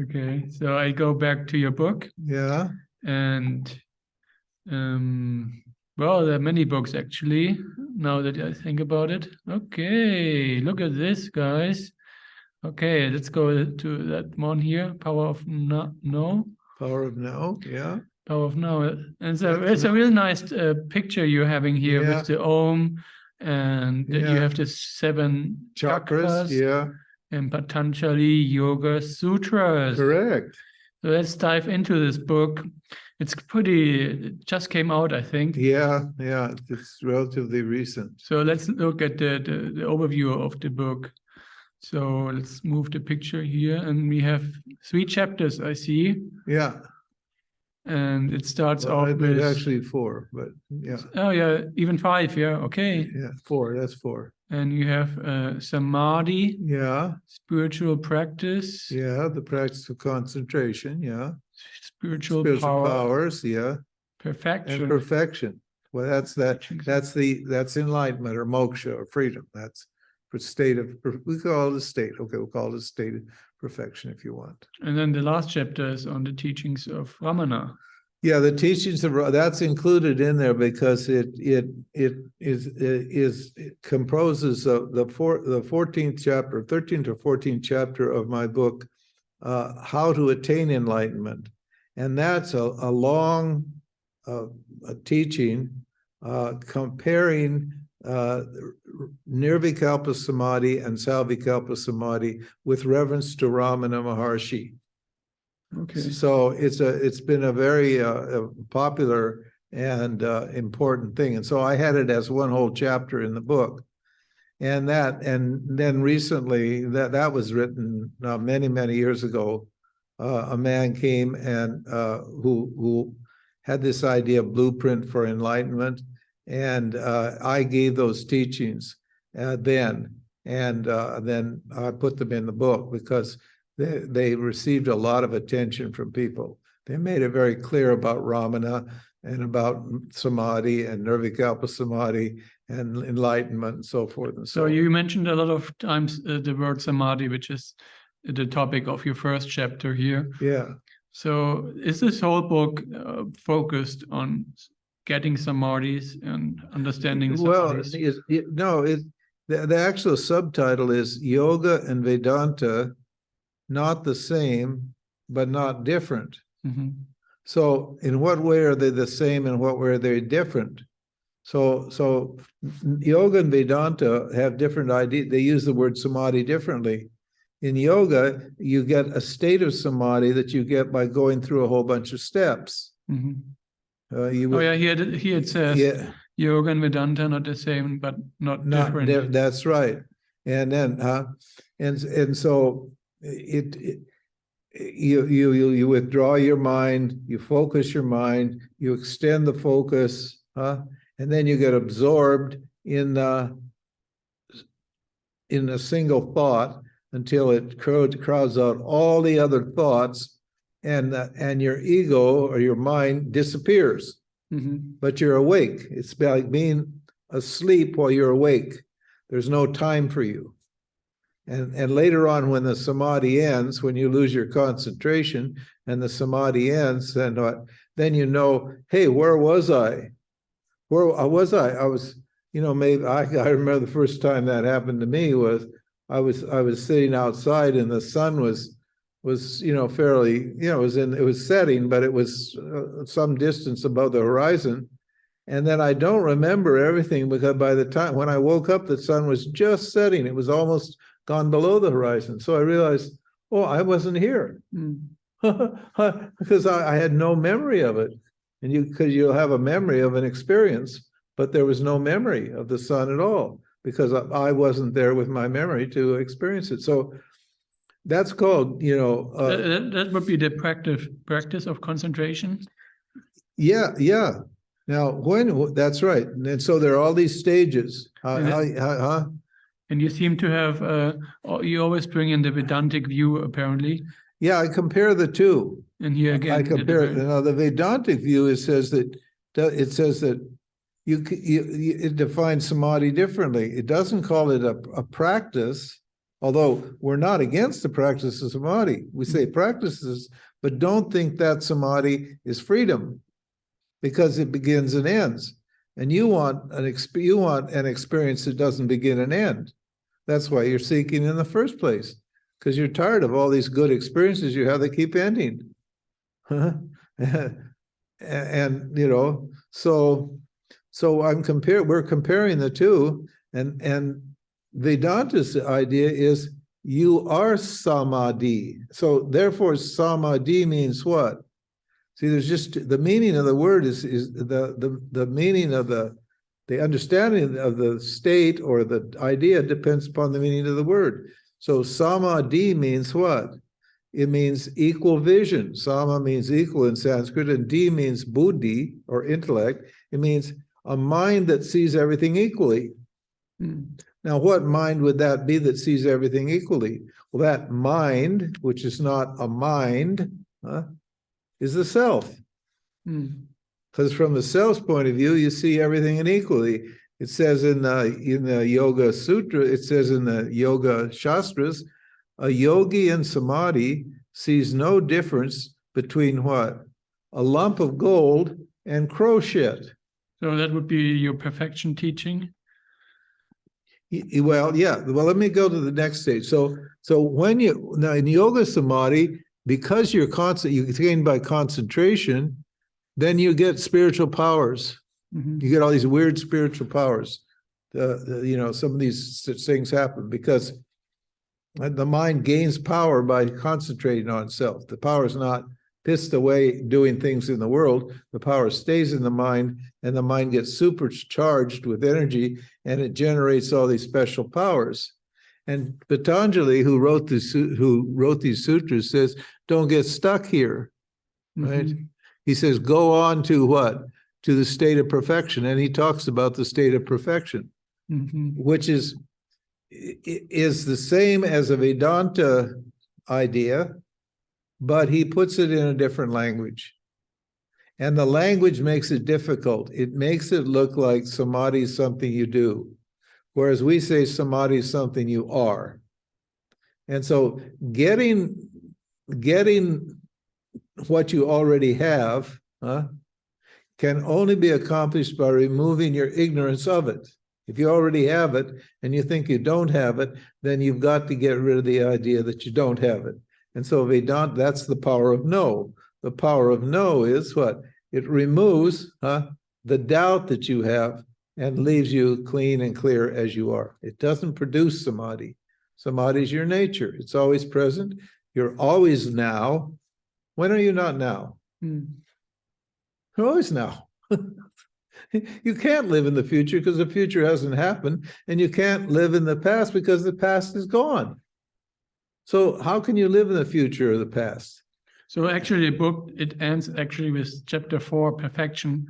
Okay, so I go back to your book, Yeah. and well, there are many books actually, now that I think about it. Okay, look at this, guys. Okay, let's go to that one here, Power of No. Power of Now. Yeah. Power of Now. And so it's a real nice picture you're having here Yeah. with the Om, and you Yeah. have the 7 Chakras. Yeah. and Patanjali Yoga Sutras. Correct. So let's dive into this book. It's it just came out, I think. Yeah. Yeah. It's relatively recent. So let's look at the overview of the book. So let's move the picture here, and we have 3 chapters, I see. Yeah. And it starts Well, off with actually 4, but yeah. Oh yeah, even 5. Yeah, okay. Yeah, 4. That's 4. And you have samadhi. Yeah. Spiritual practice. Yeah, the practice of concentration. Yeah. Spiritual powers. Yeah. Perfection. And perfection. Well, that's enlightenment or moksha or freedom. That's for state of, we call it a state. Okay, we'll call it a state of perfection if you want. And then the last chapter is on the teachings of Ramana. Yeah, the teachings of that's included in there because it composes of the 14th chapter, 13th or 14th chapter of my book, How to Attain Enlightenment, and that's a long teaching comparing Nirvikalpa Samadhi and Salvikalpa Samadhi with reverence to Ramana Maharshi. Okay. So it's been a very popular and important thing, and so I had it as one whole chapter in the book, and then recently that was written many years ago. A man came and who had this idea of blueprint for enlightenment. And I gave those teachings then, and then I put them in the book because they received a lot of attention from people. They made it very clear about Ramana and about Samadhi and Nirvikalpa Samadhi and enlightenment and so forth and so on. So you mentioned a lot of times the word Samadhi, which is the topic of your first chapter here. Yeah. So is this whole book focused on getting samadhis and understanding samadhis? Well, the actual subtitle is Yoga and Vedanta, not the same, but not different. Mm-hmm. So in what way are they the same and what way are they different? So yoga and Vedanta have different ideas. They use the word samadhi differently. In yoga, you get a state of samadhi that you get by going through a whole bunch of steps. Mm-hmm. Here it says yoga and Vedanta not the same, but not different. That's right. And then and so you withdraw your mind, you focus your mind, you extend the focus, and then you get absorbed in a single thought until it crowds out all the other thoughts, and your ego or your mind disappears. Mm-hmm. But you're awake. It's like being asleep while you're awake. There's no time for you. And later on, when the samadhi ends, when you lose your concentration and the samadhi ends, then you know, hey, where was I? Where was I? I was, maybe I remember the first time that happened to me was I was sitting outside and the sun was fairly, it was setting, but it was some distance above the horizon. And then I don't remember everything because by the time when I woke up, the sun was just setting. It was almost gone below the horizon. So I realized, oh, I wasn't here because I had no memory of it. And because you'll have a memory of an experience, but there was no memory of the sun at all because I wasn't there with my memory to experience it. So that's called, that would be the practice of concentration. Yeah. Now, that's right. And so there are all these stages. And you seem to have, you always bring in the Vedantic view, apparently. Yeah, I compare the two. And here again, I compare it. Now, the Vedantic view says that it defines samadhi differently. It doesn't call it a practice. Although we're not against the practice of samadhi. We say practices, but don't think that samadhi is freedom, because it begins and ends. And you want an experience that doesn't begin and end. That's why you're seeking in the first place, because you're tired of all these good experiences you have that keep ending. And you know, so we're comparing the two, and Vedanta's idea is you are samadhi. So therefore samadhi means what? See, there's just the meaning of the word is the meaning of the understanding of the state or the idea depends upon the meaning of the word. So samadhi means what? It means equal vision. Sama means equal in Sanskrit, and di means buddhi or intellect. It means a mind that sees everything equally. Now, what mind would that be that sees everything equally? Well, that mind, which is not a mind, is the self. Because from the self's point of view, you see everything equally. It says in the Yoga Sutra, it says in the Yoga Shastras, a yogi in samadhi sees no difference between what? A lump of gold and crow shit. So that would be your perfection teaching? Well, yeah. Well, let me go to the next stage. So when now in yoga samadhi, because you gain by concentration, then you get spiritual powers. You get all these weird spiritual powers. You know, some of these things happen because the mind gains power by concentrating on itself. The power is not pissed away doing things in the world. The power stays in the mind, and the mind gets supercharged with energy, and it generates all these special powers. And Patanjali, who wrote these sutras, says, "Don't get stuck here." Right? He says, "Go on to what? To the state of perfection." And he talks about the state of perfection, which is the same as a Vedanta idea, but he puts it in a different language. And the language makes it difficult. It makes it look like samadhi is something you do, whereas we say samadhi is something you are. And so getting what you already have can only be accomplished by removing your ignorance of it. If you already have it and you think you don't have it, then you've got to get rid of the idea that you don't have it. And so Vedanta, that's the power of no. The power of no is what? It removes the doubt that you have and leaves you clean and clear as you are. It doesn't produce samadhi. Samadhi is your nature. It's always present. You're always now. When are you not now? You're always now. You can't live in the future because the future hasn't happened, and you can't live in the past because the past is gone. So how can you live in the future or the past? So actually the book, it ends actually with chapter 4, perfection,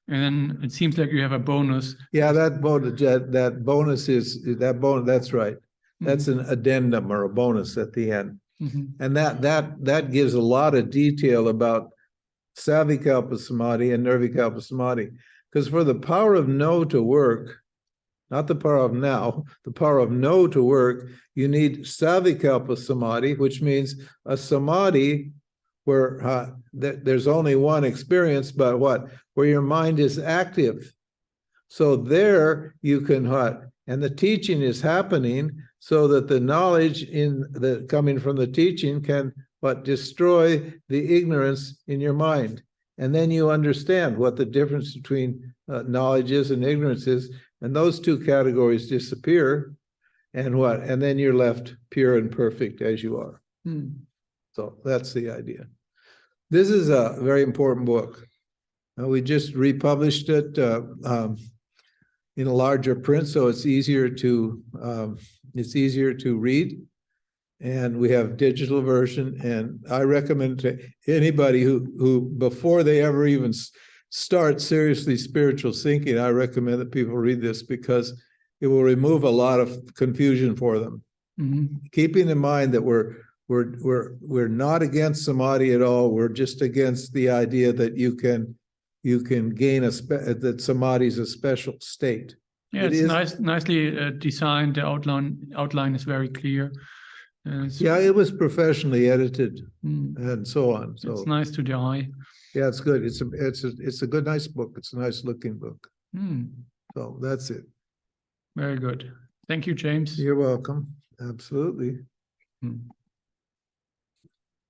and then it seems like you have a bonus. Yeah, that bonus is that's right. That's an addendum or a bonus at the end. And that gives a lot of detail about Savikalpa Samadhi and Nirvikalpa Samadhi. Because for the power of no to work, not the power of now, the power of no to work, you need Savikalpa Samadhi, which means a samadhi where there's only one experience, but what? Where your mind is active. So there you can and the teaching is happening so that the knowledge coming from the teaching can destroy the ignorance in your mind. And then you understand what the difference between knowledge is and ignorance is, and those two categories disappear, and then you're left pure and perfect as you are. So that's the idea. This is a very important book. We just republished it in a larger print, so it's easier to read. And we have digital version, and I recommend to anybody who before they ever even start seriously spiritual thinking, I recommend that people read this because it will remove a lot of confusion for them. Keeping in mind that we're not against samadhi at all. We're just against the idea that you can gain that samadhi is a special state. Yeah, It it's is- nicely designed. The outline is very clear. Yeah, it was professionally edited mm, and so on. it's So nice to the eye. yeah, it's good. It's a good, nice book. It's a nice looking book. Mm, So that's it. very good. Thank you, James. You're welcome. Absolutely. Mm.